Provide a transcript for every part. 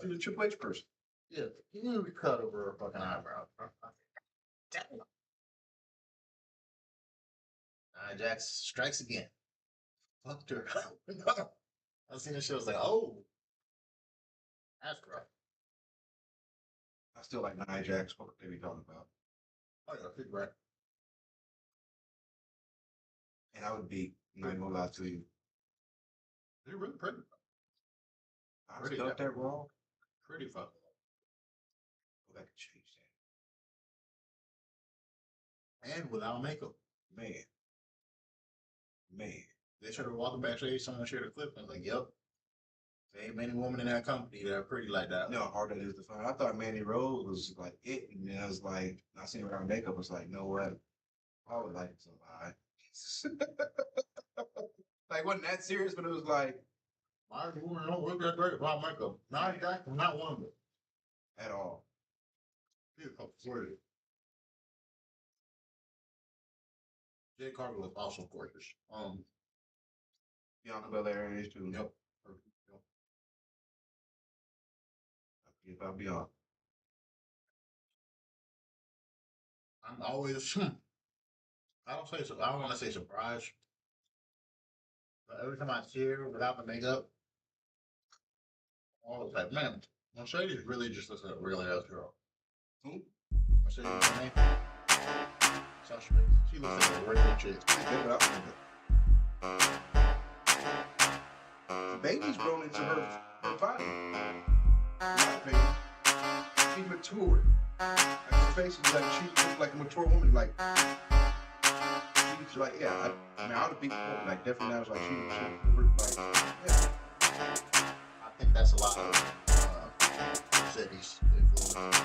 He's a Triple H person. Yeah, he need to be cut over her fucking eyebrow. Damn. Nia Jax strikes again. Fucked her. I seen this shit. I was like, oh, that's rough. I still like Nia Jax. What they be talking about? Oh yeah, big right. And I would be, I'm not gonna lie to you. They're really pretty. I Pretty, spelled that wrong. Pretty fucking. Go back and change And without makeup. that. Man. They should have walked backstage, someone shared a clip, and I was like, yep. There ain't many women in that company that are pretty like that. You know how hard that is to find. I thought Mandy Rose was like it, and then I was like, I seen her without makeup. I was like, you know what? I would like to lie. Like, wasn't that serious, but it was like, Why do women don't look that great without makeup? Nia Jax was not one of them. at all. Beautiful. Flirty. Jay Carter was also gorgeous. Bianca Belair is too. Yep. If I'll be on. I'm always, I don't want to say surprised, but every time I see her without the makeup, I'm always like, man, Mercedes really just looks like a real ass girl. Who? Mercedes Moné. Sasha Banks. She looks like a regular chick. The baby's grown into her body. She's matured. Like her face is like she looks like a mature woman. Like she's like, yeah. I mean, I would be like definitely. I was like, she like, yeah. I think that's a lot of Mercedes influence.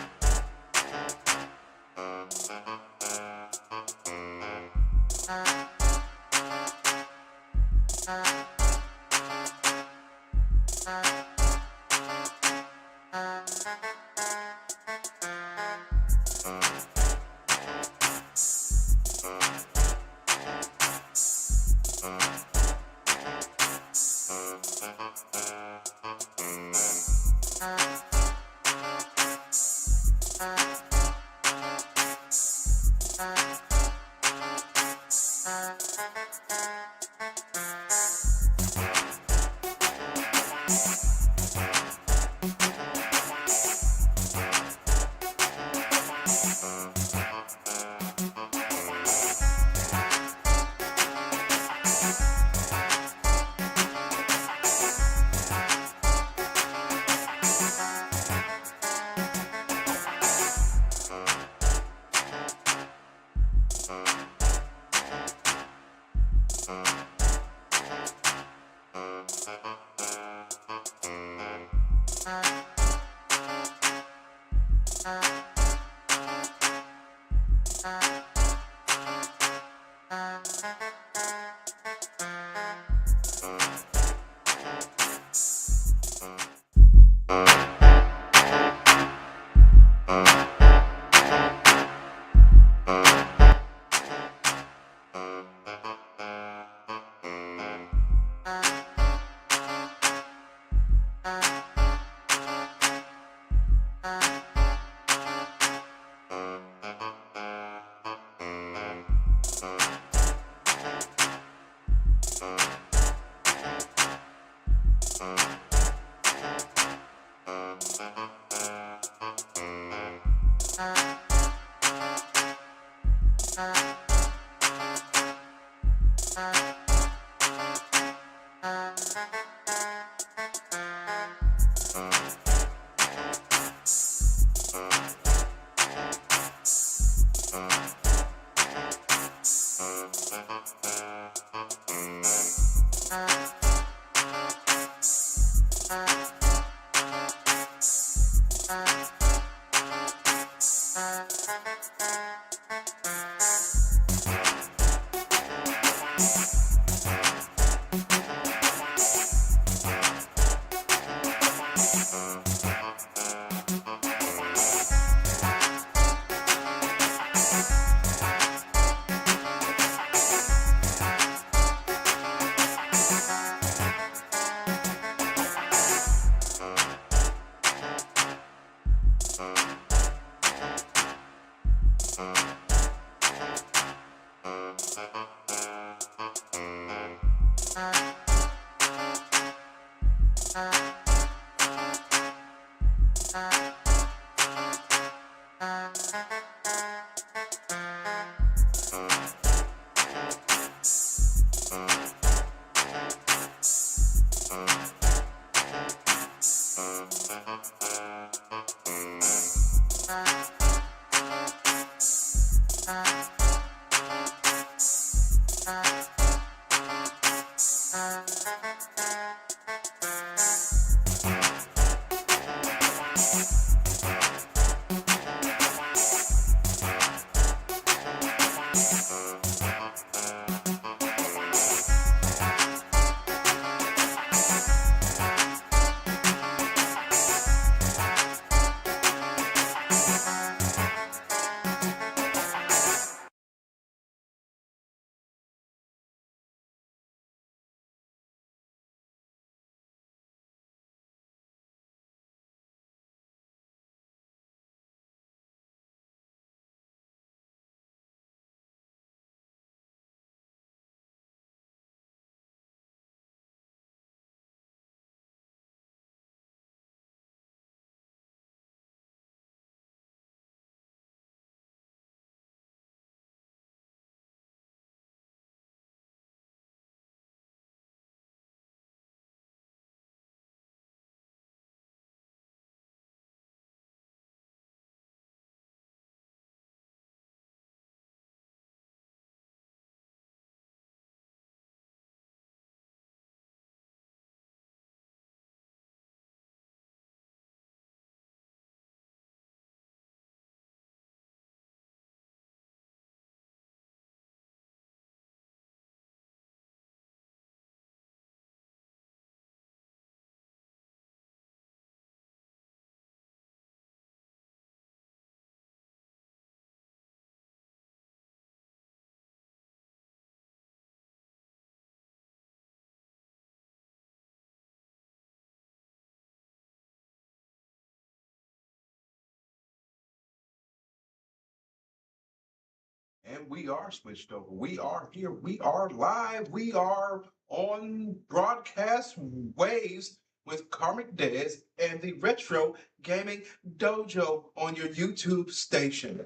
And we are switched over. We are here. We are live. We are on broadcast waves with Karmic Dez and the Retro Gaming Dojo on your YouTube station.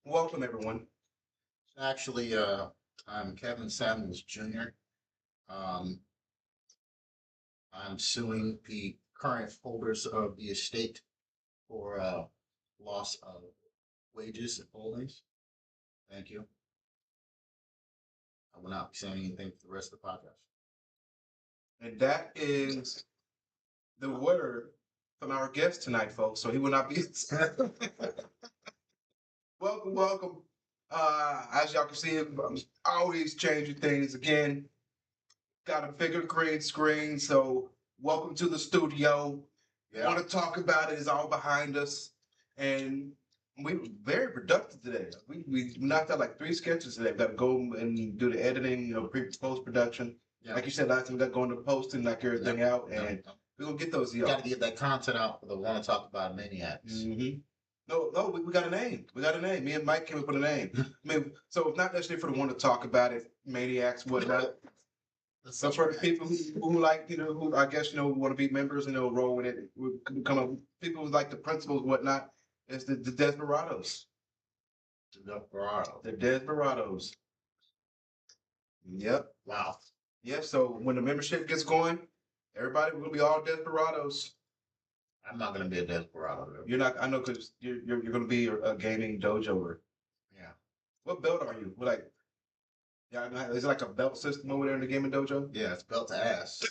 Welcome, everyone. Actually, I'm Kevin Samuels Jr. I'm suing the current holders of the estate for loss of wages and holdings. Thank you. I will not be saying anything for the rest of the podcast. And that is the word from our guest tonight, folks. So he will not be. Welcome, welcome. As y'all can see, I'm always changing things again. Got a bigger green screen, so welcome to the studio. Yeah. Want to talk about it is all behind us, and we were very productive today. We knocked out like 3 sketches today. We got to go and do the editing, post production. Yeah. Like you said last time, we got to go into posting, knock everything out, and we're gonna get those. You got to get that content out for the Want to Talk About Maniacs. Mm-hmm. No, we got a name. We got a name. Me and Mike came up with a name. I mean, so it's not necessarily for the one to talk about it, maniacs, whatnot. So for the people who like, who I guess, want to be members and roll with it, we come up. People who like the principles, whatnot. It's the Desperados. The Desperados. Yep. Wow. Yep. So when the membership gets going, everybody will be all Desperados. I'm not gonna be a Desperado. Though. You're not. I know because you're gonna be a gaming dojoer. Yeah. What belt are you? Yeah, is it like a belt system over there in the gaming dojo? Yeah, it's belt to ass.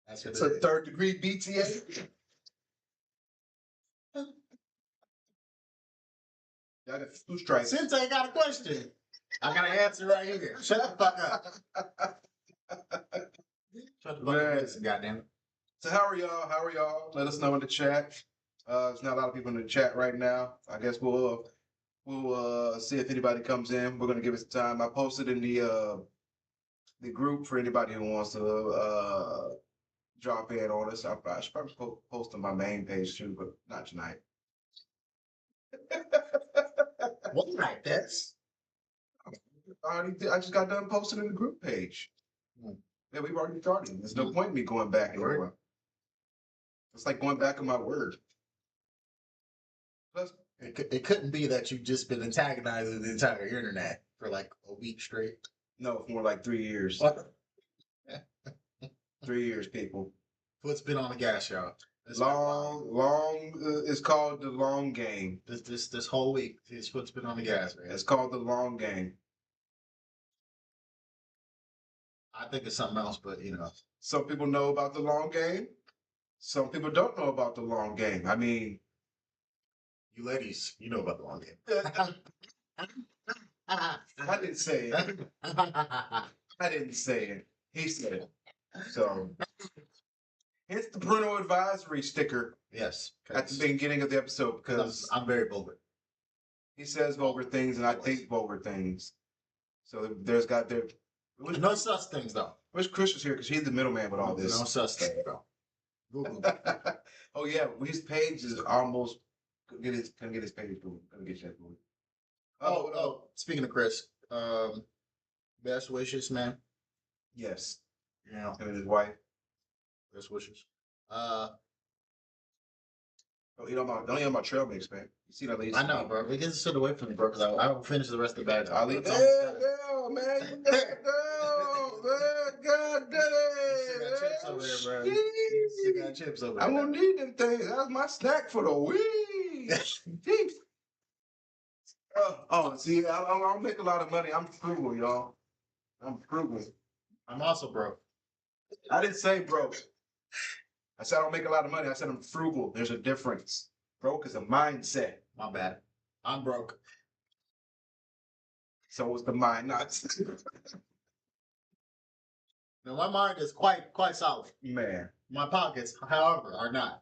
That's It's a 3rd degree BTA. Y'all got 2 stripes. Sensei got a question. I got an answer right here. Shut the fuck up. Shut the fuck up. Listen, goddamn. So how are y'all? Let us know in the chat. There's not a lot of people in the chat right now. I guess we'll see if anybody comes in. We're gonna give it some time. I posted in the group for anybody who wants to drop in on us. I should probably post on my main page too, but not tonight. What like this? I just got done posting in the group page. Yeah, we've already started. There's no point in me going back anymore. It's like going back on my word. Plus, it couldn't be that you've just been antagonizing the entire internet for like a week straight. No, for more like 3 years. 3 years, people. Foot's been on the gas, y'all. It's It's called the long game. this whole week. His foot's been on the gas, man. It's called the long game. I think it's something else, but you know. Some people know about the long game. Some people don't know about the long game. I mean, You ladies, you know about the long game. I didn't say it. I didn't say it. He said it. So, hence the parental advisory sticker Yes. at the beginning of the episode because I'm very vulgar. he says vulgar things and I think vulgar things. So there's got there. No such things, though. Wish Chris was here because he's the middleman with all No this. such thing, though. Google. Oh yeah, his page is almost gonna get his page moving. Gonna get that moving. Oh, speaking of Chris, best wishes, man. Yes, You know, him and his wife. best wishes. Oh, you know about don't you know about trail mix, man. You see that lady? I know, bro. We get shit away from me, bro, because I don't finish the rest of the bag. Ali, It's yeah, almost done. yeah, man, God You still got chips over there, bro. You still got chips over there. I'm gonna need them things. That's my snack for the week. Jeez. See, I don't make a lot of money. I'm frugal, y'all. I'm frugal. I'm also broke. I didn't say broke. I said I don't make a lot of money. I said I'm frugal. There's a difference. Broke is a mindset. My bad. I'm broke. So is the mind not. Now my mind is quite solid. Man. My pockets, however, are not.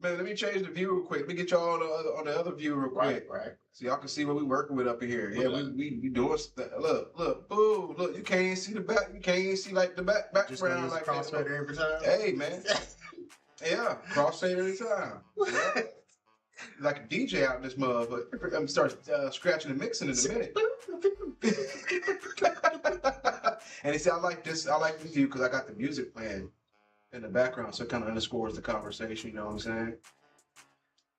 Man, let me change the view real quick. Let me get y'all on the other view real quick. Right. So y'all can see what we working with up in here. Yeah, we doing stuff. Look, boo, look, you can't even see the back. You can't even see like the Just gonna background use like crossfader every time. Hey man. Yeah, crossfade every time. Yeah. Like a DJ out in this mug, but I'm gonna start scratching and mixing in a minute. And he said, I like this view because I got the music playing in the background, so it kind of underscores the conversation, you know what I'm saying?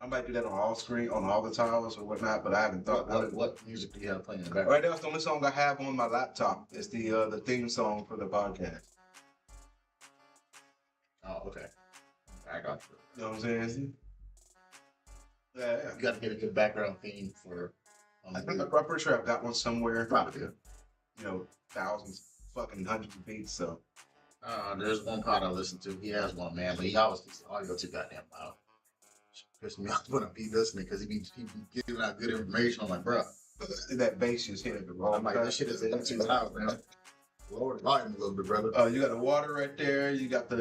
I might do that on all the tiles or whatnot, but I haven't thought about it. What music do you have playing in the background? Right now, it's the only song I have on my laptop. It's the theme song for the podcast. Oh, okay. I got you. You know what I'm saying? Yeah. You got to get a good background theme for. I'm pretty sure I've got one somewhere. Probably good. You know, thousands, fucking hundreds of beats. So There's one pod I listen to. He has one, man, but he always keeps the audio too goddamn loud. Piss me off when I be listening because he be giving out good information. I'm like, bro, that bass just hit the wrong. I'm like, this shit is too loud, man. Lower the volume a little bit, brother. You got the water right there. You got the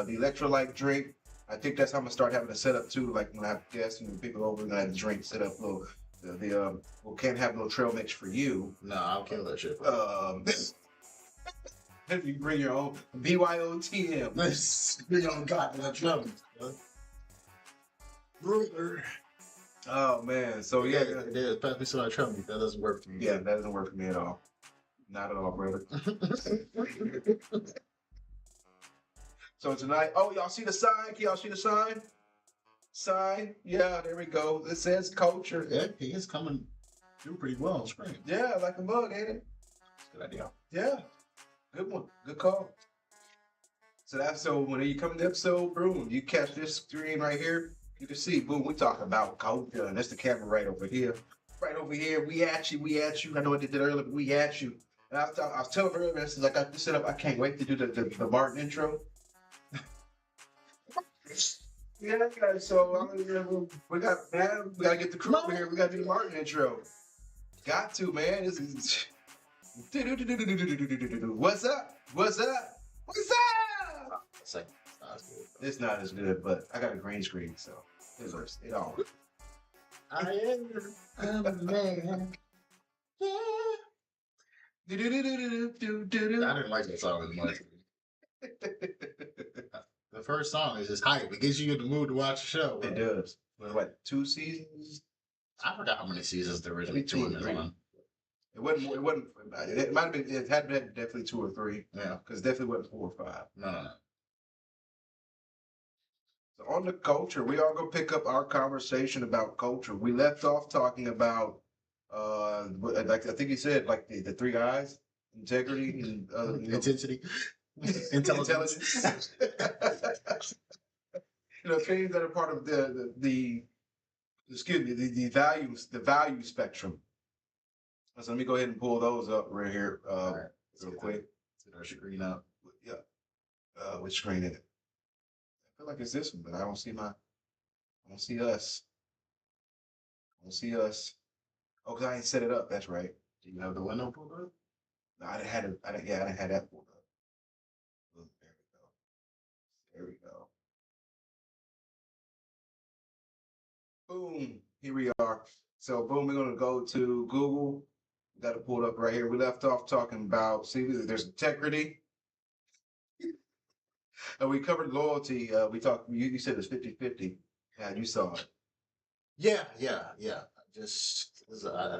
electrolyte drink. I think that's how I'm gonna start having a setup too. Like when I have guests and people over, and I have the drink set up. Well, can't have no trail mix for you. No, I'll kill that shit. If you bring your own BYOTM. Bring your own goddamn trail mix, bro. Oh man, so yeah, it is. Pass me some trail mix. That doesn't work for me. yeah, that doesn't work for me at all. Not at all, brother. So tonight, oh, y'all see the sign? Can y'all see the sign? Sign, yeah, there we go. It says culture. Yeah, he is coming through pretty well on screen. Yeah, like a bug, ain't it? Good idea. Yeah, good one, good call. So when you come to the episode, boom, you catch this screen right here. You can see, boom, we talking about culture, and that's the camera right over here. Right over here, we at you. I know I did that earlier, but we at you. And I was telling her earlier, since I got this set up, I can't wait to do the Martin intro. Yeah, so we got to get the crew over here. We got to do the Martin intro. Got to, man. This is what's up? What's up? What's up? It's like, It's not as good, but I got a green screen, so it works. It all works. I am a man. I didn't like that song as much. The first song is just hype. It gets you in the mood to watch the show. Bro. It does. What, 2 seasons? I forgot how many seasons there originally Maybe 2 or team is 3. on. It wasn't. It might have been. It had been definitely 2 or 3. Yeah. Because it definitely wasn't 4 or 5. No. So on the culture, we are gonna pick up our conversation about culture. We left off talking about, like I think you said, like the 3 I's: integrity and Intensity. Intelligence. Things that are part of the excuse me, the value spectrum. So let me go ahead and pull those up right here, All right. real quick. Get our screen up. Yeah. Which screen is it? I feel like it's this one, but I don't see I don't see us. I don't see us. Oh, because I ain't set it up. That's right. Do you have the window pulled up? No, I didn't have it. I didn't have that pulled up. Look, there we go. There we go. Boom. Here we are. So boom, we're gonna go to Google. Got it pulled up right here. We left off talking about, see, there's integrity. We covered loyalty. We talked, you said it's 50-50. Yeah, you saw it. Yeah. I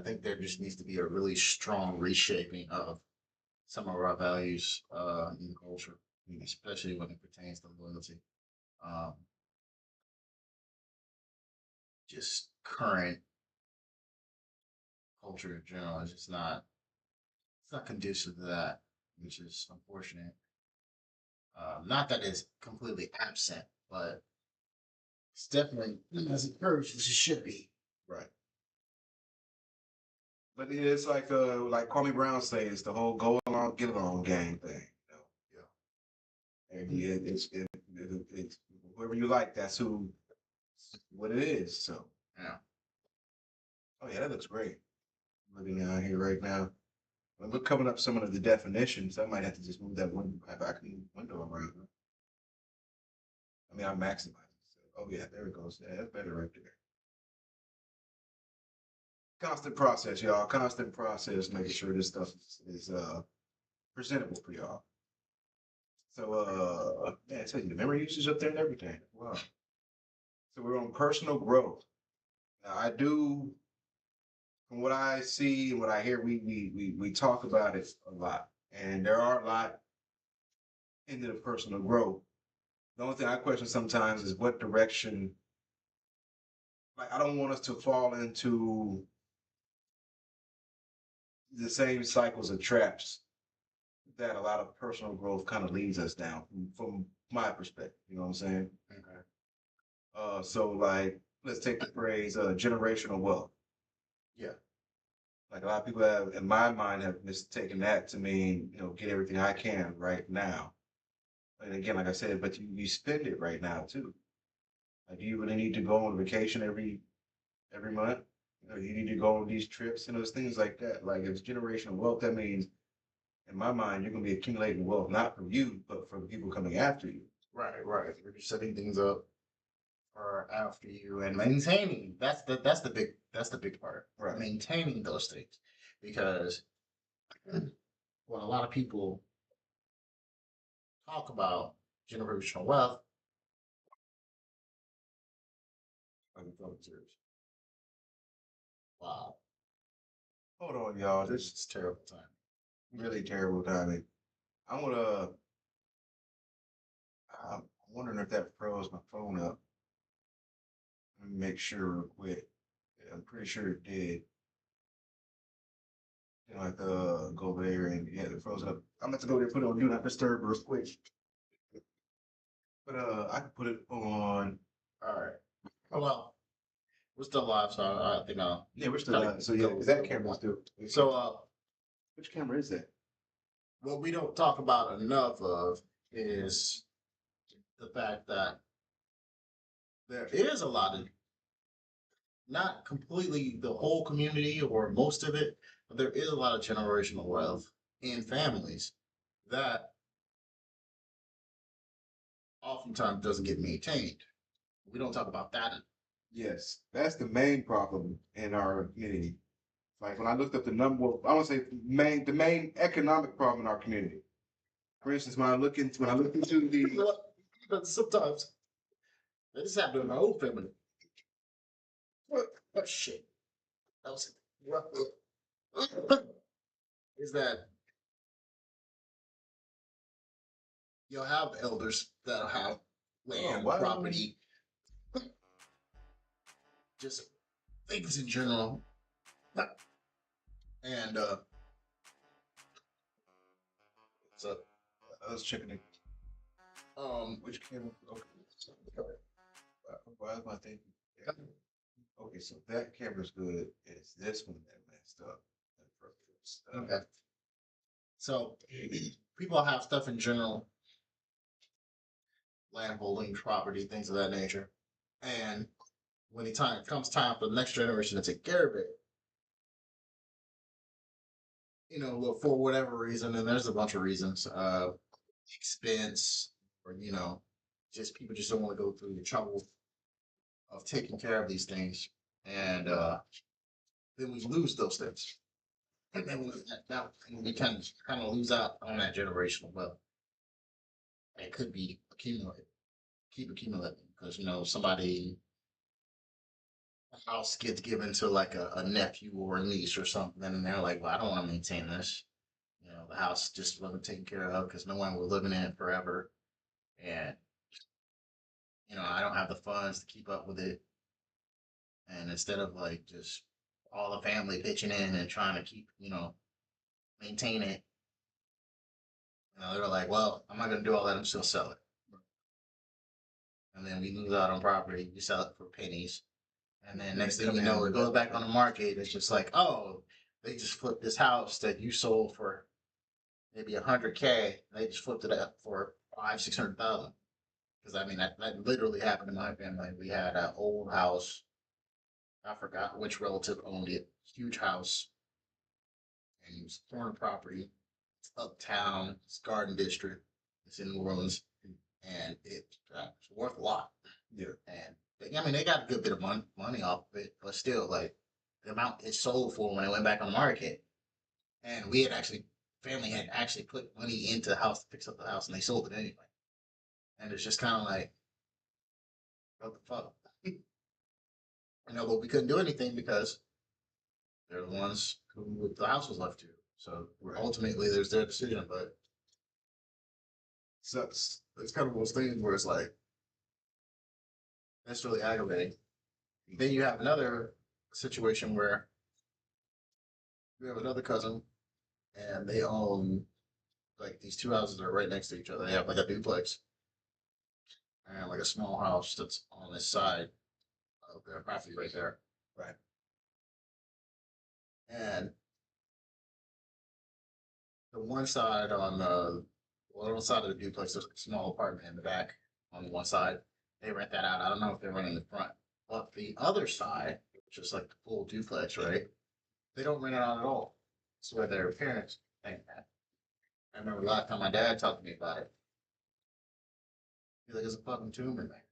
think there just needs to be a really strong reshaping of some of our values in the culture, especially when it pertains to loyalty. Um, just current culture in general is just not it's not conducive to that, which is unfortunate. Not that it's completely absent, but it's definitely not as encouraged as it should be. Right. But it's like Kwame Brown says, the whole go along, get along gang thing. Yeah. And it's whoever you like, that's what it is. So Yeah. oh yeah, that looks great. Looking out here right now. We're coming up some of the definitions. I might have to just move that window back in window around. I mean, I maximize it. So, oh yeah, there it goes. Yeah, that's better right there. Constant process, y'all. Constant process, making sure this stuff is presentable for y'all. So yeah, it says the memory usage up there and everything. Wow. So we're on personal growth. Now I do, from what I see and what I hear, we talk about it a lot, and there are a lot into the personal growth. The only thing I question sometimes is what direction. Like I don't want us to fall into the same cycles of traps that a lot of personal growth kind of leads us down from my perspective. You know what I'm saying? Okay. So like let's take the phrase generational wealth. Yeah. Like a lot of people have, in my mind, have mistaken that to mean, get everything I can right now. And again, like I said, but you spend it right now too. Like, do you really need to go on vacation every month? You need to go on these trips and those things like that. Like, if it's generational wealth, that means, in my mind, you're gonna be accumulating wealth not from you, but from people coming after you. Right. You're setting things up for after you and maintaining. That's the big part. Right. Maintaining those things, because when a lot of people talk about generational wealth, Like, it's all serious. wow, Hold on, y'all. this This is terrible time. is really terrible timing. I'm gonna. I'm wondering if that froze my phone up. Let me make sure real quick. Yeah, I'm pretty sure it did. I have to go over there and yeah, it froze up. I'm gonna have to go there and put it on do not disturb real quick. But I can put it on. All right. Oh, well, we're still live, so I think I'll. Yeah, we're still on. So yeah, because that camera's still. So, which camera is that? what we don't talk about enough of is the fact that there is a lot of, not completely the whole community or most of it, but there is a lot of generational wealth in families that oftentimes doesn't get maintained. We don't talk about that. Yes, that's the main problem in our community. Like when I looked up the number, I want to say the main economic problem in our community. For instance, when I look into the But sometimes that just happened in my own family. What? Oh shit. That was it. Is that you'll have elders that'll have land, wow. property, just things in general. And so I was checking it. Which camera? Okay. Why am I thinking? Yeah. Okay, so that camera's good. It's this one that messed up. Okay. So people have stuff in general, land holdings, property, things of that nature. And when the time comes time for the next generation to take care of it, look, for whatever reason, and there's a bunch of reasons, expense, or just people just don't want to go through the trouble of taking care of these things, and then we lose those things, and then we kind of lose out on that generational wealth. It could be accumulated, keep accumulating, because somebody a house gets given to like a nephew or a niece or something, and they're like, well, I don't want to maintain this. The house just wasn't taken care of because no one was living in it forever, and I don't have the funds to keep up with it. And instead of like just all the family pitching in and trying to keep, maintain it, they're like, well, I'm not gonna do all that. I'm just gonna sell it. And then we lose out on property. We sell it for pennies. And then next thing you know, it goes back on the market. It's just like, oh, they just flipped this house that you sold for maybe $100K. They just flipped it up for 500,000-600,000. Because I mean, that literally happened in my family. We had an old house. I forgot which relative owned it. Huge house, and it was foreign property. It's uptown. It's Garden District. It's in New Orleans, and it's worth a lot. Yeah. And I mean, they got a good bit of money off of it, but still, like the amount it sold for when it went back on the market, and family had actually put money into the house to fix up the house, and they sold it anyway. And it's just kind of like, what the fuck? But we couldn't do anything because they're the ones who the house was left to. So ultimately, there's their decision. But so it's kind of those things where it's like, that's really aggravating. Then you have another situation where you have another cousin, and they own like these two houses that are right next to each other. They have like a duplex and like a small house that's on this side of their property right there. Right. And the one side one side of the duplex, there's a small apartment in the back on one side. They rent that out. I don't know if they're renting the front. But the other side, which is like the full duplex, right? They don't rent it out at all. It's where their parents think that. I remember last time my dad talked to me about it. He's like, there's a fucking tomb in there.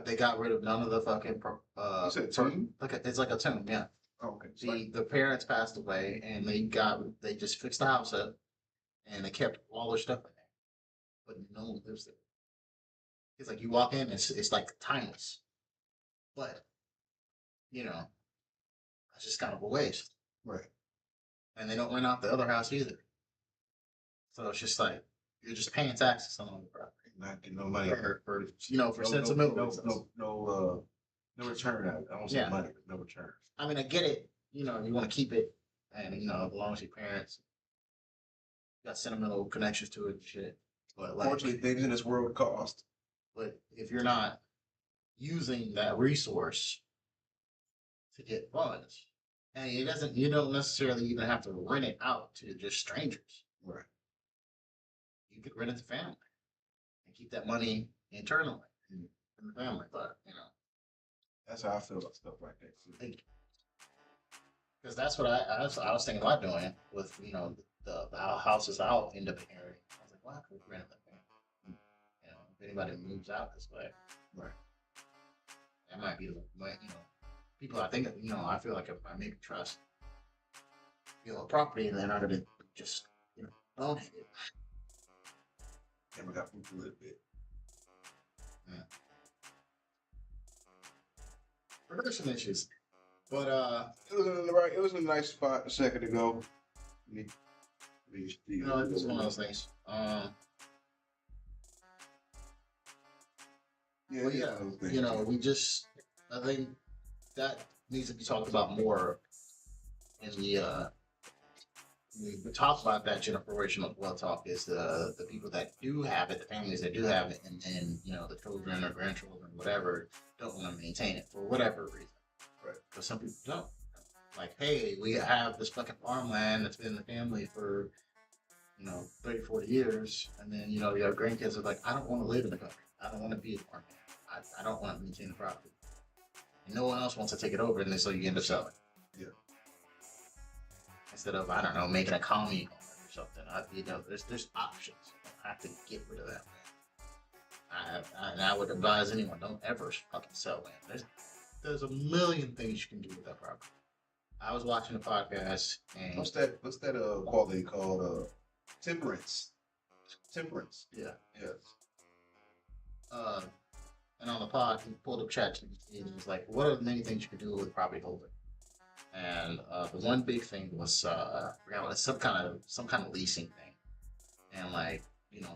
They got rid of none of the fucking You said tomb? It's like a tomb, yeah. Oh, okay. The parents passed away, and they just fixed the house up, and they kept all their stuff in there, but no one lives there. It's like you walk in, it's like timeless, but it's just kind of a waste. Right. And they don't rent out the other house either, so it's just like you're just paying taxes on the property, Not getting no money for sentimental. No return out. I don't say money, but no return. I mean, I get it. You want to keep it, and it belongs to your parents. You got sentimental connections to it and shit. But like, unfortunately, things in this world cost. But if you're not using that resource to get funds, and you don't necessarily even have to rent it out to just strangers. Right. You could rent it to family and keep that money internally in the family. But that's how I feel about stuff like that too. Because that's what I was thinking about doing with the houses I'll end up inheriting. I was like, well, I could rent it. If anybody moves out this way, right? That might be people. I think I feel like if I maybe trust a property, and they're not gonna just own it. And we got food for a little bit. Yeah. Production issues. But it was in a nice spot a second ago. It's one of those things. We just, I think that needs to be talked about more in the we talk about that generational wealth talk is the people that do have it, the families that do have it, and then the children or grandchildren, whatever, don't want to maintain it for whatever reason. Right. But some people don't. Like, hey, we have this fucking farmland that's been in the family for 30, 40 years, and then your grandkids are like, I don't want to live in the country. I don't want to be a farmland. I don't want to maintain the property. And no one else wants to take it over, and so you end up selling. Yeah. Instead of, I don't know, making a commune or something. There's options. You don't have to get rid of that land. And I would advise anyone, don't ever fucking sell land. There's a million things you can do with that property. I was watching a podcast and What's that quality called? Temperance. Temperance. yeah. Yes. And on the pod, he pulled up ChatGPT and he was like, "What are the many things you can do with property holding?" And the one big thing was, some kind of leasing thing, and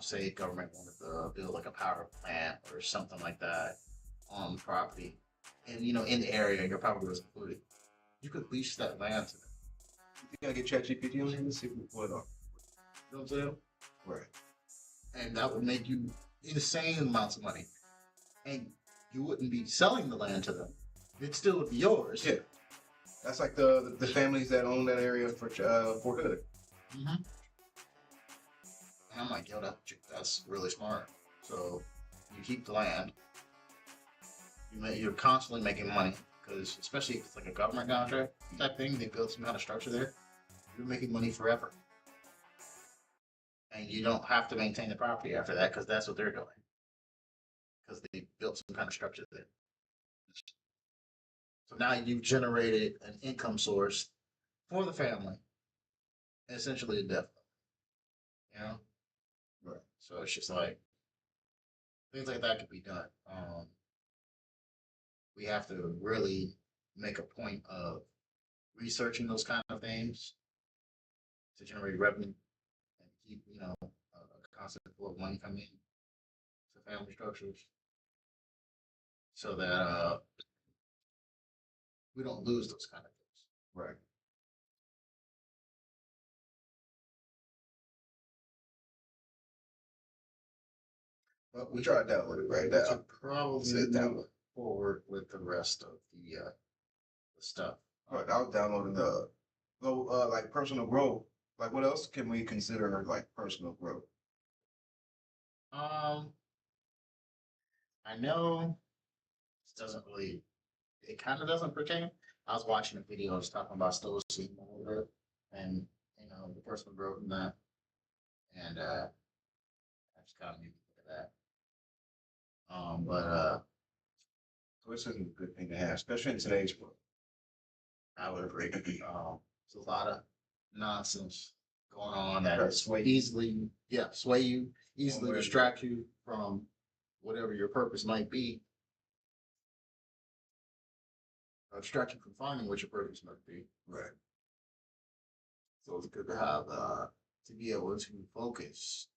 say government wanted to build like a power plant or something like that on the property, and in the area your property was included, you could lease that land to them. You gotta get ChatGPT on here and see what up. You know what I'm saying? Right. And that would make you insane amounts of money. And you wouldn't be selling the land to them. It still would be yours. Yeah. That's like the families that own that area for Fort Hood. Mm-hmm. And I'm like, yo, that's really smart. So you keep the land. You're constantly making money because, especially if it's like a government contract type thing, they build some kind of structure there. You're making money forever. And you don't have to maintain the property after that because that's what they're doing. Because they built some kind of structure there. So now you've generated an income source for the family, essentially indefinitely. Right. So it's just like things like that could be done. We have to really make a point of researching those kind of things to generate revenue and keep a constant flow of money coming in to family structures, so that we don't lose those kind of things. Right. Well, we tried that one right We now. should probably Sit down. move forward with the rest of the stuff. All right, I was downloading like personal growth. Like, what else can we consider like personal growth? I know this doesn't really, it kind of doesn't pertain. I was watching a video, I was talking about stoicism a little bit, and the personal growth in that, and I just kind of need to look at that. But So this isn't a good thing to have, especially in today's world. I would agree. There's a lot of nonsense going on that sway you, easily distract you from whatever your purpose might be. Or distract you from finding what your purpose might be. Right. So it's good to have to be able to focus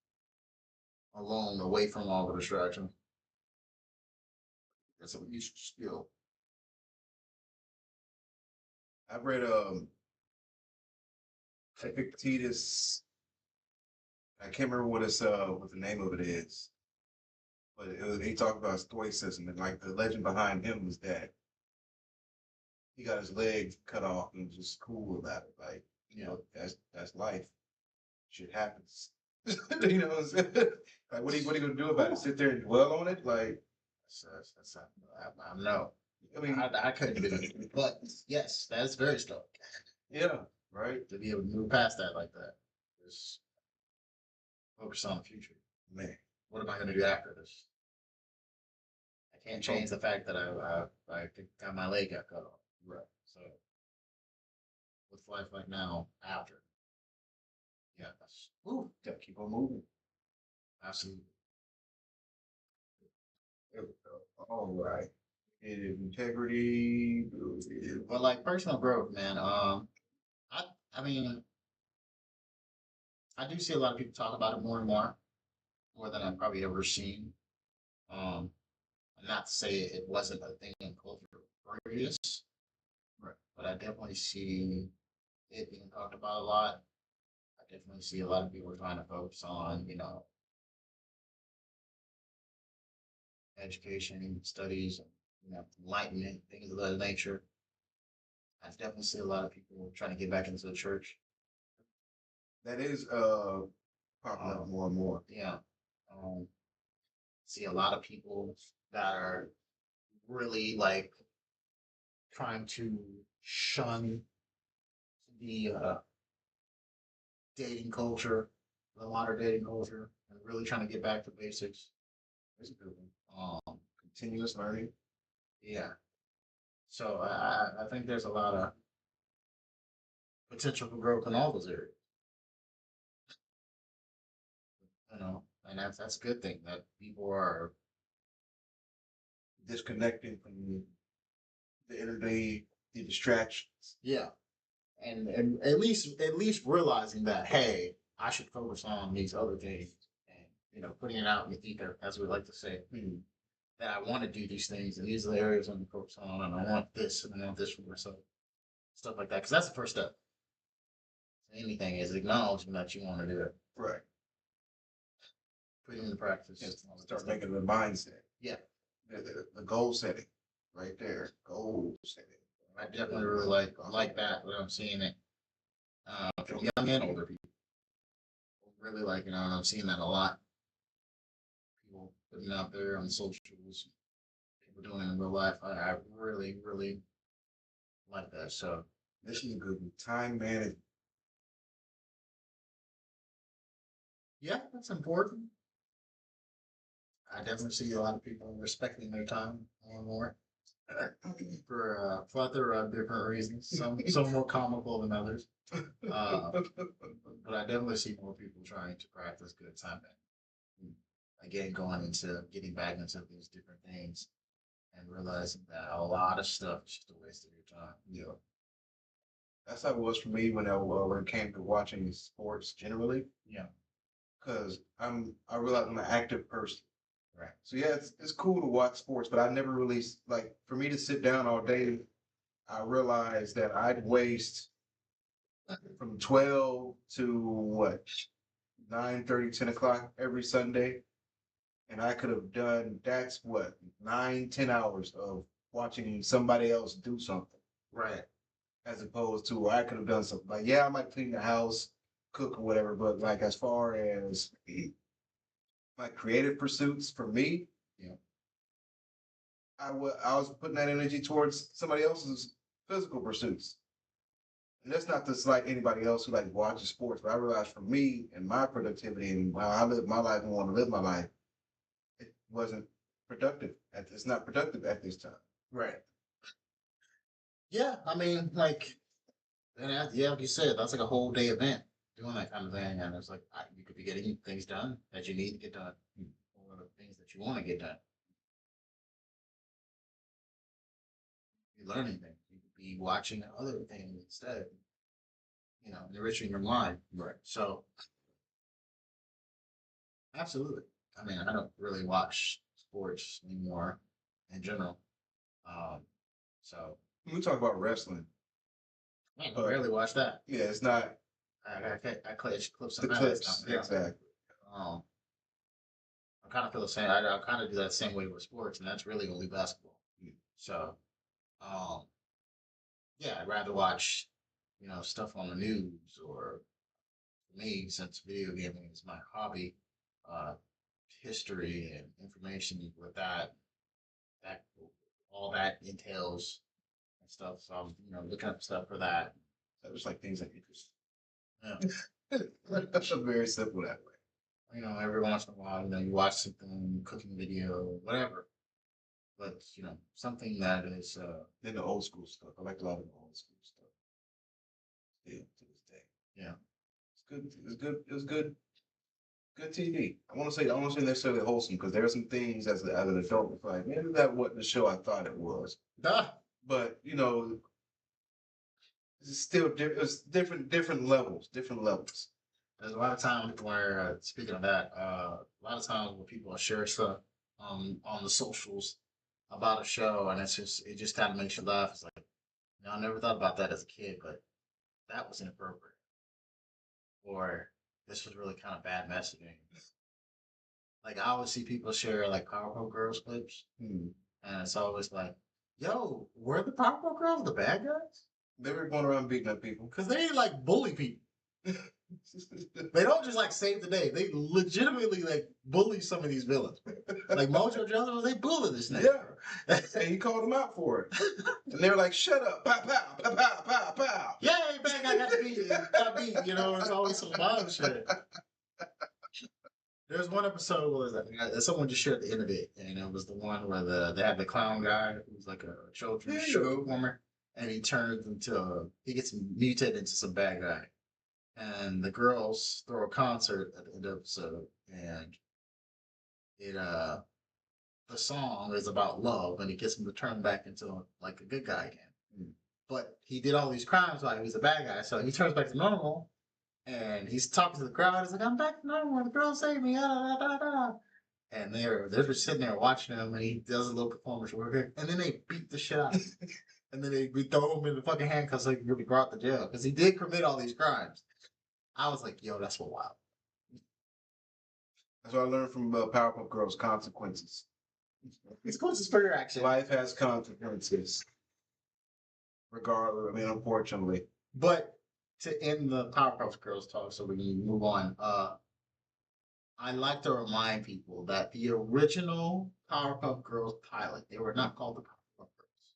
alone, away from all the distractions. That's a useful skill. I've read Epictetus. I can't remember what the name of it is, but he talked about stoicism, and like the legend behind him was that he got his leg cut off and was just cool about it. Like, that's life. Shit happens. What I'm saying? Like, what are you gonna do about it? Sit there and dwell on it? Like, I know. I mean, I couldn't do it, but yes, that's very stoic. yeah, right, To be able to move past that like that, just focus on the future. man. What am I going to do after this? I can't change the fact that I got my leg got cut off. Right. So, what's life like now after? Yeah, gotta keep on moving. Absolutely. There we go. All right. Integrity. But like personal growth, man. I mean, I do see a lot of people talk about it more and more than I've probably ever seen. Not to say it wasn't a thing in culture previous, Right. but I definitely see it being talked about a lot. definitely see a lot of people trying to focus on, education, studies, enlightenment, things of that nature. I definitely see a lot of people trying to get back into the church. That is popping up more and more. Yeah. Um, see a lot of people that are really like trying to shun the dating culture, the modern dating culture, and really trying to get back to basics. That's a good one. Continuous learning. Yeah. So I think there's a lot of potential for growth in all those areas. And that's a good thing that people are. Disconnecting from the everyday, the distractions. Yeah, and at least realizing that, hey, I should focus on these other things, and putting it out in the ether, as we like to say, that I want to do these things, and these are the areas I'm gonna focus on, and I want this, and I want this for myself, stuff like that, because that's the first step. Anything is acknowledging that you want to do it, Right. putting it into practice. Yes. Start making the mindset. Yeah, The goal setting. Right there. Goal setting. I definitely really like that. What I'm seeing it from young and older people. Really like, and I'm seeing that a lot. People putting it out there on socials, people doing it in real life. I really, really like that. So This is a good one. Time management. yeah, that's important. I definitely see a lot of people respecting their time more and more for a plethora of different reasons. Some more comical than others. But I definitely see more people trying to practice good time management. Again, going into getting back into these different things and realizing that a lot of stuff is just a waste of your time. Yeah. That's how it was for me when it came to watching sports generally. Yeah. Because I realize I'm an active person. Right. So yeah, it's cool to watch sports, but I never really like for me to sit down all day. I realized that I'd waste from 12 to what 9:30, 10 o'clock every Sunday, and I could have done that's what 9, 10 hours of watching somebody else do something, Right. as opposed to I could have done something like yeah, I might clean the house, cook or whatever, but like as far as my creative pursuits for me, Yeah. I was putting that energy towards somebody else's physical pursuits. And that's not to slight anybody else who like watches sports, but I realized for me and my productivity and how I live my life and want to live my life, it wasn't productive. It's not productive at this time. Right. Yeah. I mean, like, yeah, like you said, that's like a whole day event doing that kind of thing. And it's like, you could be getting things done that you need to get done, or things that you want to get done. Be learning things. You could be watching other things instead, enriching your mind. Right. So, absolutely. I mean, I don't really watch sports anymore in general. Um, so, We talk about wrestling. man, I rarely watch that. Yeah, it's not I catch clips the and clips. highlights now. Yeah. Exactly. Um, I kind of feel the same. I kind of do that same way with sports, and that's really only basketball. So, um, yeah, I'd rather watch, stuff on the news, or for me, since video gaming is my hobby, uh, history and information with that all that entails and stuff. So I'm, looking up stuff for that. That was like things that interest. Yeah. That's very simple that way. Every once in a while, you watch something, cooking video, whatever. But something that is Then the old school stuff. I like a lot of the old school stuff. Still to this day. Yeah. It's good. It's good. It was good. Good TV. I want to say I don't want to say necessarily wholesome because there are some things as an adult it's like maybe that wasn't the show I thought it was. Ah, But it's still it's different levels, different levels. there's a lot of times where, speaking of that, a lot of times where people share stuff on the socials about a show, and it just kind of makes you laugh. It's like, I never thought about that as a kid, but that was inappropriate. or this was really kind of bad messaging. Like I always see people share like Powerpuff Girls clips, Hmm. and it's always like, "Yo, were the Powerpuff Girls the bad guys? They were going around beating up people. Because they like bully people. They don't just like save the day. They legitimately like bully some of these villains. Like Mojo Jones, they bully this nigga. Yeah. And he called them out for it. And they were like, shut up, pow, pow, pow, pow, pow, pow. Yay, bad guy got beat. You know, it's always some wild shit. There's one episode where someone just shared the end of it, and it was the one where they had the clown guy who's like a children's show performer, and he turns into he gets mutated into some bad guy, and the girls throw a concert at the end of the episode, and it the song is about love, and it gets him to turn back into like a good guy again. Mm. But he did all these crimes while he was a bad guy, so he turns back to normal, and he's talking to the crowd. He's like, "I'm back to normal. The girl saved me." Da, da, da, da. And they're just sitting there watching him, and he does a little performance work, and then they beat the shit out of him. And then we throw him in the fucking handcuffs so he can be brought to jail because he did commit all these crimes. I was like, "Yo, that's what wild." That's what I learned from Powerpuff Girls, consequences. It's closest for your action. Life has consequences. Regardless, I mean, unfortunately. But to end the Powerpuff Girls talk, so we can move on. I like to remind people that the original Powerpuff Girls pilot, they were not called the Powerpuff Girls.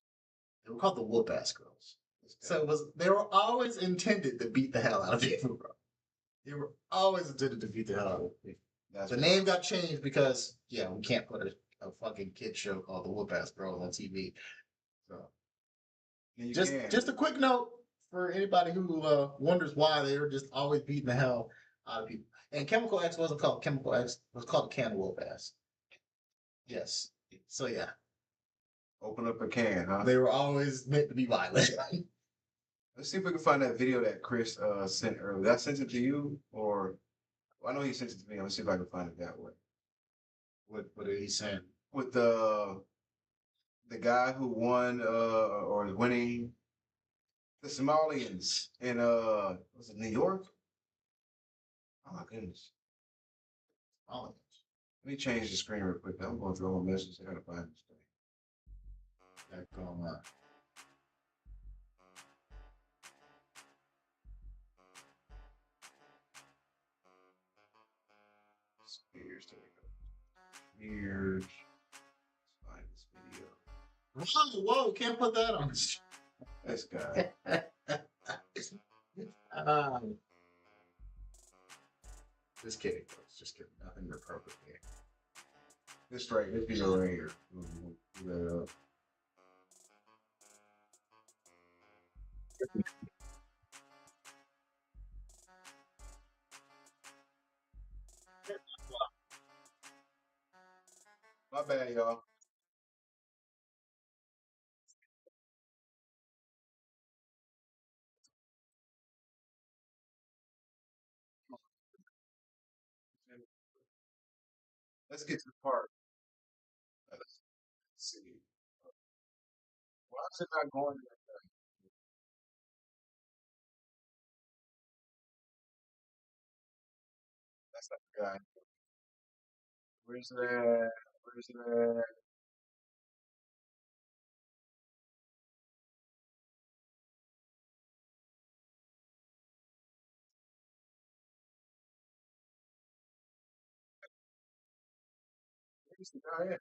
They were called the Whoop Ass Girls. So they were always intended to beat the hell out of people, bro. They were always intended to beat the hell out of people. The name got changed because we can't put a fucking kid show called the Whoop Ass Girls on TV. So just a quick note for anybody who wonders why they were just always beating the hell out of people. And Chemical X wasn't called Chemical X; it was called Can Whoop Ass. Yes. So yeah, Open up a can, huh? they were always meant to be violent. Let's see if we can find that video that Chris sent earlier. Did I sent it to you, or well, I know he sent it to me. Let's see if I can find it that way. What did he say? With the guy who won or is winning the Somalians in was it New York? Oh my goodness. Oh, Let me change the screen real quick. I'm going through all my messages. I gotta find this thing. that going on. Spears, there we go. Spears. Let's find this video. Whoa, can't put that on. This guy. Just kidding, folks. Just kidding. Nothing inappropriate here. This video right here. Pull that up. My bad, y'all. Let's get to the part. Let's see. Why is it not going there? That's not the guy. Where's that? Where's that? Where's the guy at?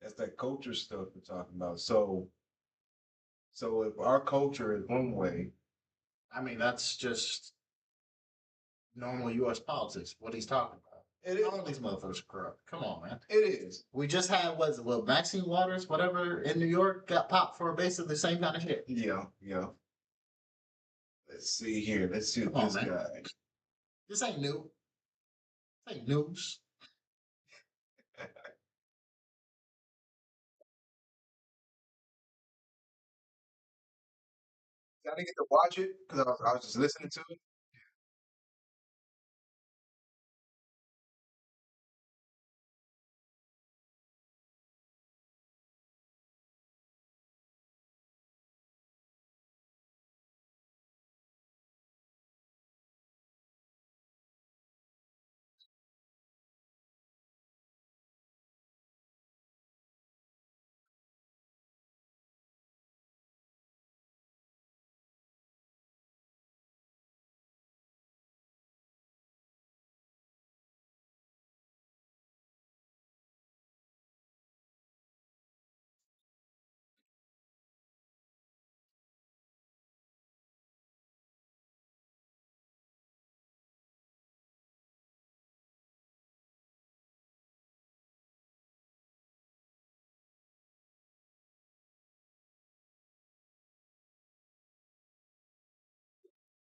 That's that culture stuff we're talking about. So if our culture is one way, I mean, that's just normal U.S. politics. What he's talking about. it is. All of these motherfuckers are corrupt. Come on, man. It is. We just had Maxine Waters, whatever, in New York, got popped for basically the same kind of shit. Yeah, yeah. Let's see here. Let's see Come on, this man. guy. This ain't new. This ain't news. I didn't get to watch it because I was just listening to it.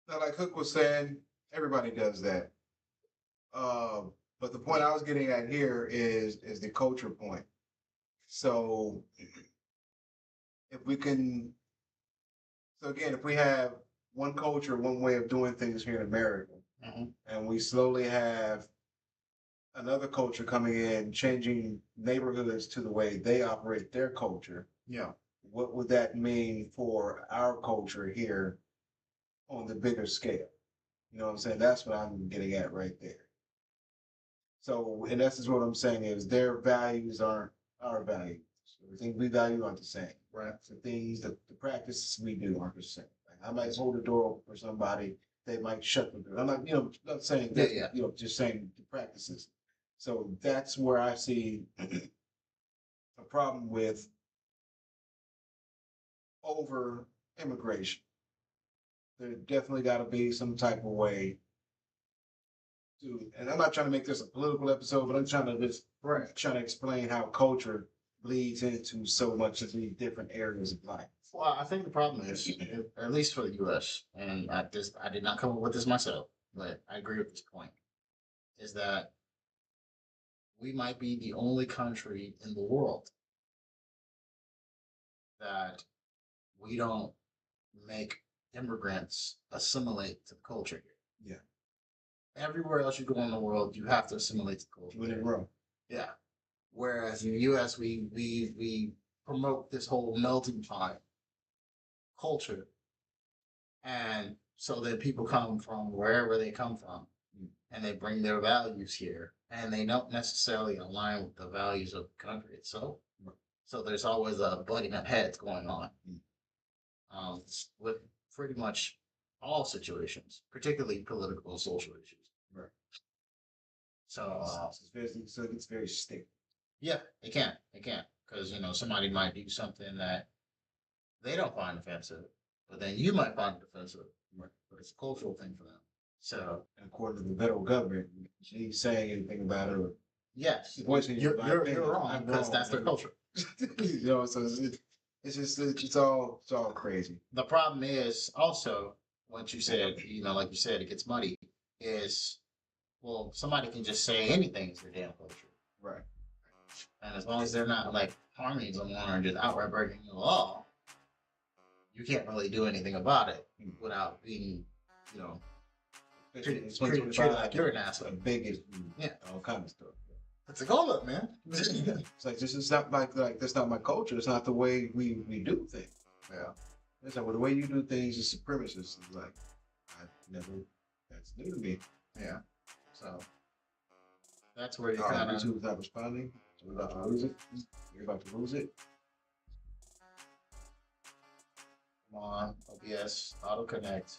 Now, like Hook was saying, everybody does that. But the point I was getting at here is the culture point. So if we can, so again, if we have one culture, one way of doing things here in America, and we slowly have another culture coming in, changing neighborhoods to the way they operate their culture, Yeah. what would that mean for our culture here on the bigger scale? You know what I'm saying? That's what I'm getting at right there. So in essence, what I'm saying is their values aren't our values. Everything we value aren't the same. Right. The things, the practices we do aren't the same. Like I might hold the door open for somebody, they might shut the door. I'm not, not saying that, Yeah. just saying the practices. So that's where I see a problem with over immigration. There definitely got to be some type of way to, and I'm not trying to make this a political episode, but I'm trying to just trying to explain how culture bleeds into so much of the different areas of life. Well, I think the problem is, at least for the U.S., and I did not come up with this myself, but I agree with this point, is that we might be the only country in the world that we don't make immigrants assimilate to the culture here. Yeah. Everywhere else you go in the world, you have to assimilate to the culture. When in Rome. Yeah. Whereas in the U.S., we promote this whole melting pot culture, and so that people come from wherever they come from, and they bring their values here, and they don't necessarily align with the values of the country itself. So there's always a butting of heads going on, with pretty much all situations, particularly political and social issues. Right. So So it gets very sticky. yeah, it can, because somebody might do something that they don't find offensive, but then you might find it offensive. Right. But it's a cultural thing for them. So And according to the federal government, she's saying anything about it. yes, Voicing you're opinion, wrong I'm because wrong. that's their culture. So it's all crazy. The problem is also what you said, like you said, it gets muddy. Is well, somebody can just say anything is their damn culture, Right. and as long as they're not like harming someone or just outright breaking the law, you can't really do anything about it without being, treated like you're an asshole. Biggest, Yeah, all kind of stuff. it's a goal up, man. It's like this is not like that's not my culture. It's not the way we do things. Yeah. It's like well, the way you do things is supremacist. It's like that's new to me. Yeah. So that's where you Our kind of YouTube's not responding. So we're about to lose it. We're about to lose it. come on OBS auto connect.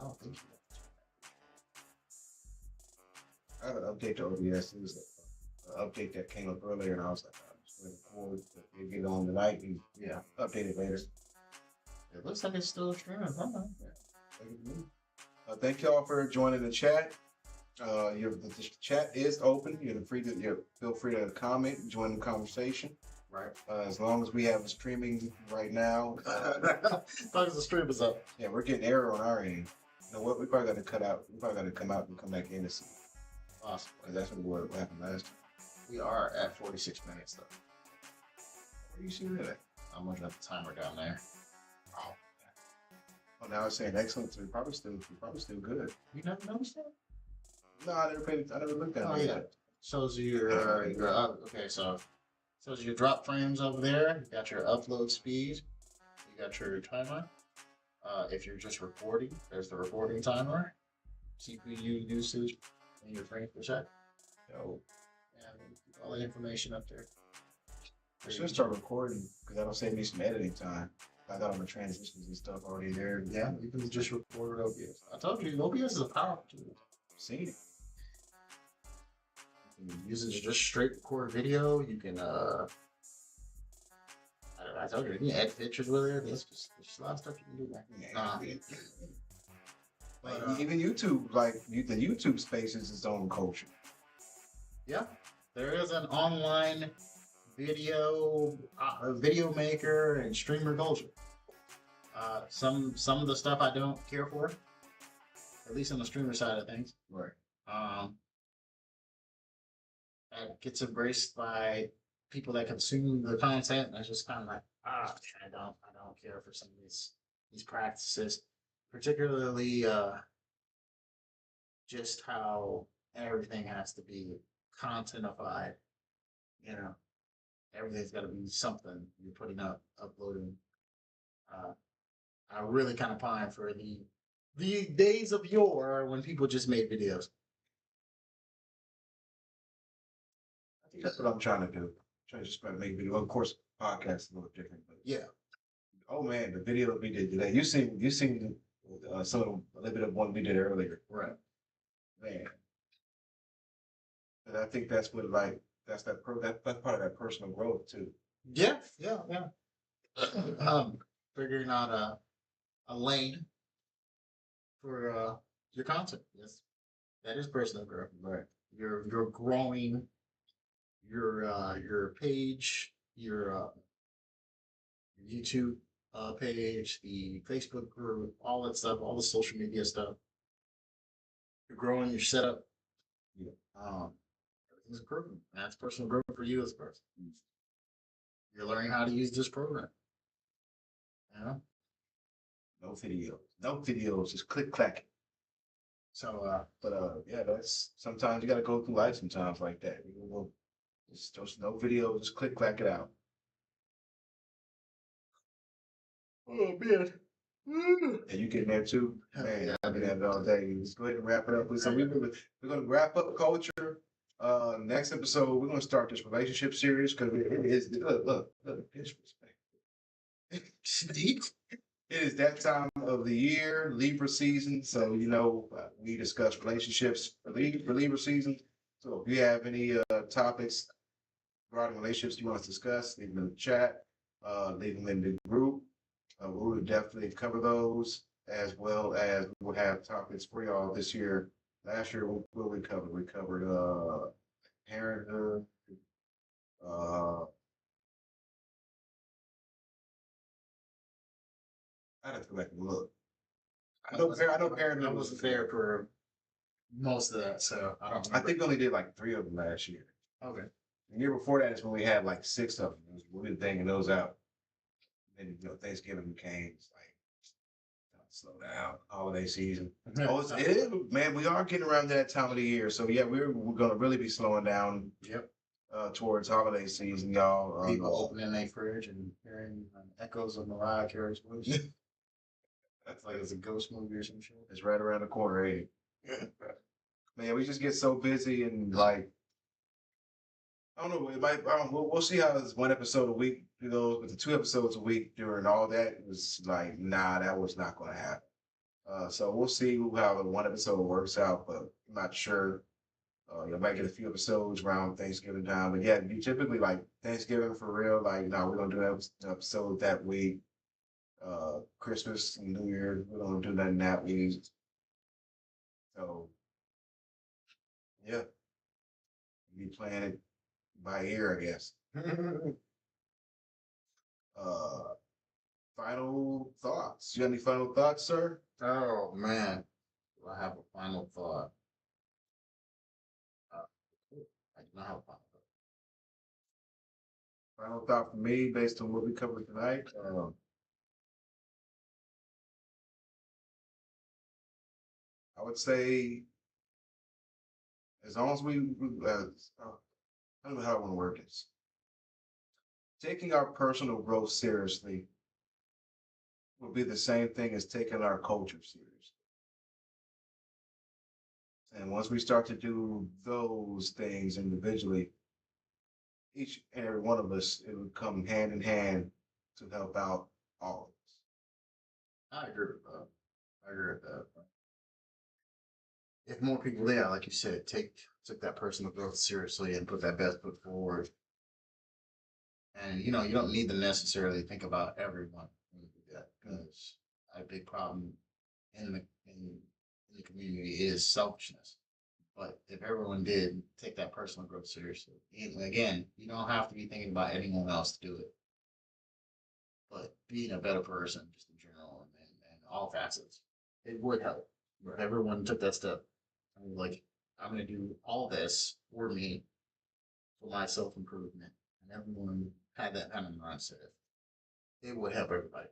Oh, thank you. I gotta update the OBS. It was an update that came up earlier, and I was like, I'm just waiting for it to get on tonight and Yeah. update it later. It looks like it's still streaming. Thank y'all for joining the chat. The chat is open. Feel free to comment, join the conversation. Right. As long as we have it streaming right now. As long as the stream is up. Yeah, we're getting error on our end. You know what? We probably got to cut out. We probably got to come out and come back in to see. Awesome. Because that's what happened last time. We are at 46 minutes though. Where you see that? I'm looking at the timer down there. Oh, now it's saying excellent. So we're probably still good. You never noticed that? No, I never looked at it. Oh yeah. Shows you your up. Okay, so shows you your drop frames over there. You got your upload speed. You got your timer. If you're just recording, there's the recording timer. CPU usage and your frames per second. Yo, And all the information up there. I should start recording because that'll save me some editing time. I got all the transitions and stuff already there. Yeah, you can just record with OBS. I told you, OBS is a powerful tool. Seen it. You can use it to just straight record video. You can, I told you, you can add pictures with it. There's just a lot of stuff you can do there. Like even YouTube, the YouTube space is its own culture. Yeah, there is an online video maker and streamer culture. Some of the stuff I don't care for, at least on the streamer side of things. Right. That gets embraced by people that consume the content, and it's just kind of like, I don't care for some of these practices, particularly just how everything has to be contentified. You know, everything's got to be something you're putting up, uploading. I really kind of pine for the days of yore when people just made videos. I think that's what I'm trying to do. Trying to just make video. Of course, podcast is a little different, but Yeah. Oh man, the video we did today. You seen some of a little bit of one we did earlier. Right. Man. And I think that's what that's part of that personal growth too. Yeah. Figuring out a lane for your content. Yes, that is personal growth. Right. You're growing your page, your YouTube page, the Facebook group, all that stuff, all the social media stuff. You're growing your setup. Yeah. Everything's growing. That's personal growth for you as a person. You're learning how to use this program. Yeah. No videos, just click clack. So Yeah, that's sometimes you gotta go through life sometimes like that. Just no video, just click clack it out. oh man. And you getting there too? Man, Yeah. I've been at it all day. Let's go ahead and wrap it up. So we're gonna wrap up culture. Next episode, we're gonna start this relationship series because it is look, disrespect. It is that time of the year, Libra season. So we discuss relationships for Libra season. So if you have any topics regarding relationships you want us to discuss, leave them in the chat, leave them in the group. We will definitely cover those, as well as we'll have topics for y'all this year. Last year, what we covered? We covered parenthood, I'd have to go back and look. I know parenthood I wasn't there for most of that, so I don't. I think we only did like 3 of them last year. Okay. The year before that is when we had like 6 of them. We've been banging those out. Then Thanksgiving came. It's like slow down. Holiday season. Oh, it is, man. We are getting around that time of the year, so yeah, we're gonna really be slowing down. Yep. Towards holiday season, y'all. People opening their fridge and hearing echoes of Mariah Carey's voice. That's like it's a ghost movie or some shit. It's right around the corner, eh? Man, we just get so busy and like, I don't know. We'll see how this 1 episode a week goes, but the 2 episodes a week during all that was like, nah, that was not going to happen. So we'll see how the 1 episode works out, but I'm not sure. You might get a few episodes around Thanksgiving time, but yeah, you typically like Thanksgiving for real. Like, no, we're gonna do an episode that week. Christmas and New Year, we don't do nothing that week. So yeah, be playing it by ear, I guess. uh, Final thoughts. You have any final thoughts, sir? Oh man, do I have a final thought? Uh, I do not have a final Final thought for me, based on what we covered tonight. I would say, as long as I don't know how I want to word this. Taking our personal growth seriously will be the same thing as taking our culture seriously. And once we start to do those things individually, each and every one of us, it would come hand in hand to help out all thought. I agree with that. I agree with that. If more people, yeah, like you said, took that personal growth seriously and put that best foot forward, and you don't need to necessarily think about everyone when you do that, because a big problem in the community is selfishness. But if everyone did take that personal growth seriously, and again, you don't have to be thinking about anyone else to do it, but being a better person just in general and all facets, it would help. If everyone took that step, I mean, like, I'm going to do all this for me, for my self improvement, and everyone had that kind of mindset, it would help everybody.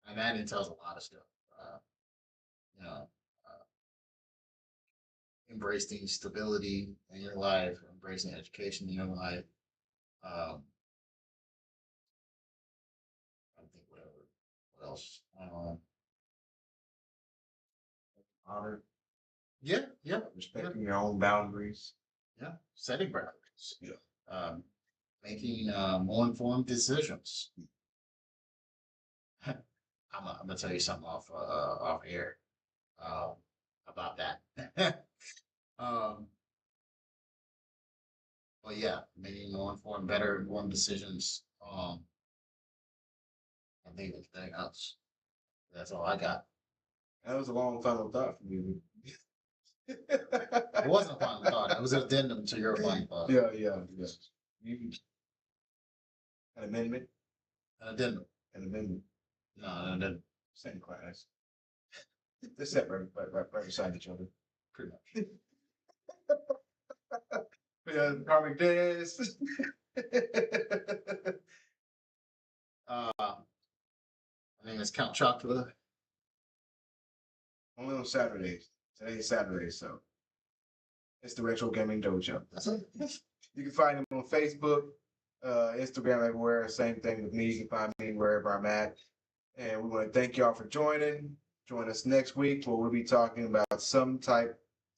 And that entails a lot of stuff. You know, embracing stability in your life, embracing education in your life. I think whatever. What else? honor, Yeah, yeah, respecting your own boundaries. yeah. Setting boundaries. Yeah. Making more informed decisions. I'm gonna tell you something off air about that. um, but yeah, making more informed, better informed decisions. I think anything else. That's all I got. That was a long final thought for you. It wasn't a final thought. It was an addendum to your final thought. Yeah. You, an amendment? An addendum. An amendment. No, an addendum. Same class. They're separate, right beside each other. Pretty much. Yeah, karmic dance. My name is Count Chocula. Only on Saturdays. Today's Saturday, so it's the Retro Gaming Dojo. You can find him on Facebook, Instagram, everywhere. Same thing with me. You can find me wherever I'm at. And we want to thank y'all for joining. Join us next week where we'll be talking about some type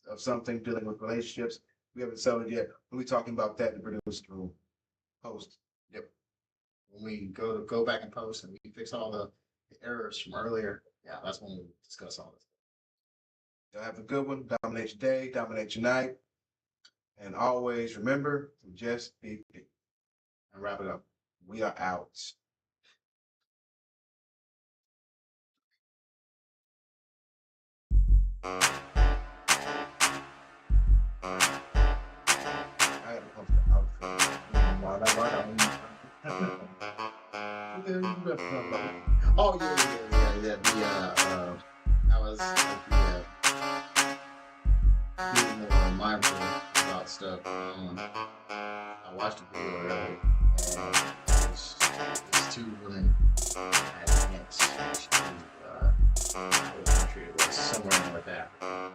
of something dealing with relationships. We haven't settled yet. We'll be talking about that in the producer room. Post. Yep. When we go back and post and we fix all the errors from earlier, yeah, that's when we discuss all this. Y'all have a good one. Dominate your day, dominate your night. And always remember to just be big. And wrap it up. We are out. I gotta come to the outro. Oh yeah. I was being more mindful about stuff. I watched a video earlier, and it's two women at dance. What country it was, somewhere in North Africa.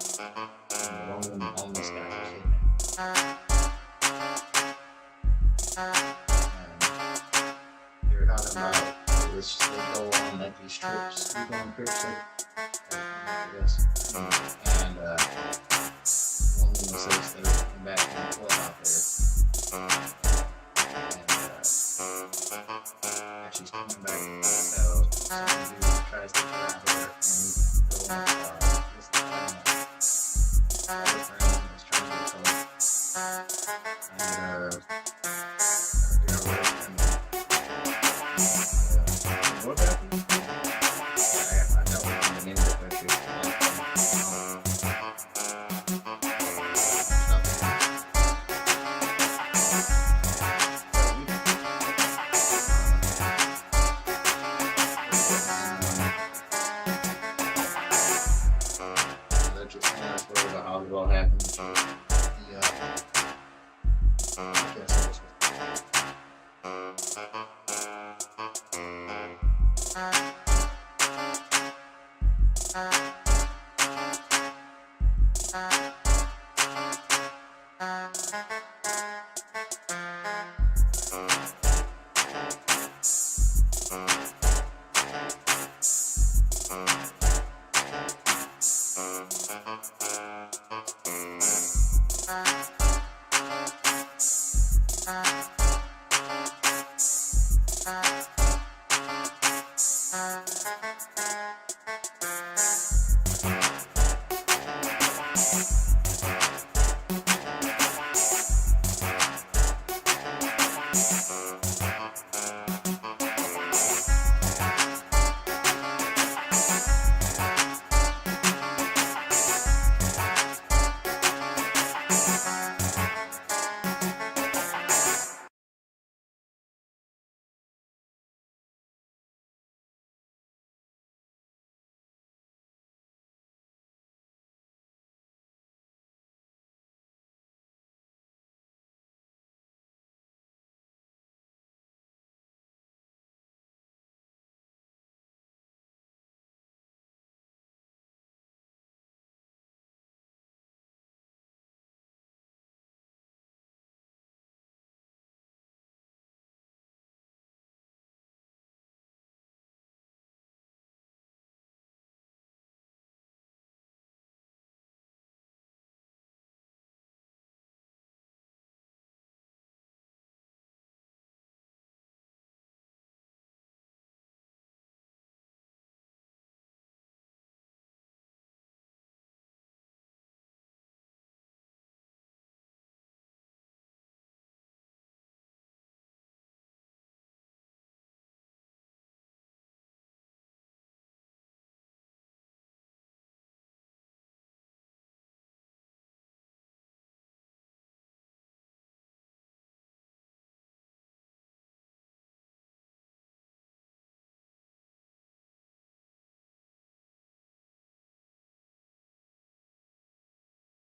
And one woman almost got kidnapped. And they were talking about this, they go on like these trips. You go on trips I guess. And one woman says that they're coming back from the club out there. And she's coming back to the hotel. Some dude tries to grab her and go on the car. Just the friend is trying to And What happened? I know what the name of the country. let your hands Where the hell it all happened. yeah. I can't say this one.